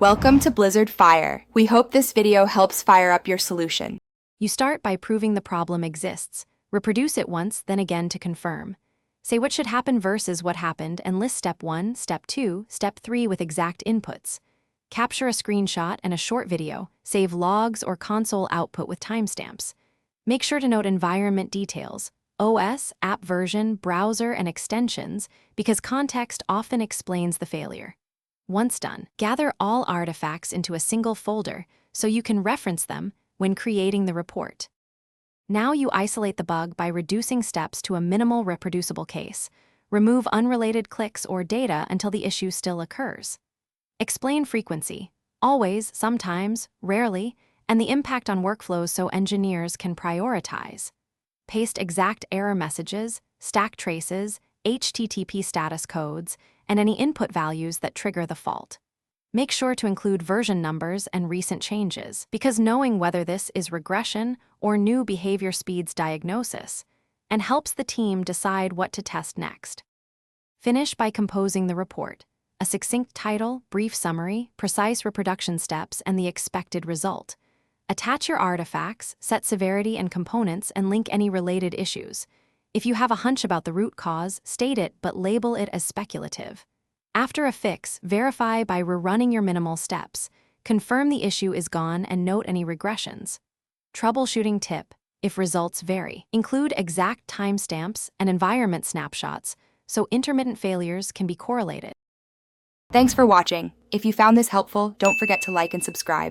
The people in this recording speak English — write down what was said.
Welcome to Blizzard Fire. We hope this video helps fire up your solution. You start by proving the problem exists. Reproduce it once, then again to confirm. Say what should happen versus what happened and list step 1, step 2, step 3 with exact inputs. Capture a screenshot and a short video. Save logs or console output with timestamps. Make sure to note environment details, OS, app version, browser, and extensions, because context often explains the failure. Once done, gather all artifacts into a single folder so you can reference them when creating the report. Now you isolate the bug by reducing steps to a minimal reproducible case. Remove unrelated clicks or data until the issue still occurs. Explain frequency, always, sometimes, rarely, and the impact on workflows so engineers can prioritize. Paste exact error messages, stack traces, HTTP status codes, and any input values that trigger the fault. Make sure to include version numbers and recent changes, because knowing whether this is regression or new behavior speeds diagnosis and helps the team decide what to test next. Finish by composing the report: a succinct title, brief summary, precise reproduction steps, and the expected result. Attach your artifacts, set severity and components, and link any related issues. If you have a hunch about the root cause, state it but label it as speculative. After a fix, verify by rerunning your minimal steps. Confirm the issue is gone and note any regressions. Troubleshooting tip: if results vary, include exact timestamps and environment snapshots so intermittent failures can be correlated. Thanks for watching. If you found this helpful, don't forget to like and subscribe.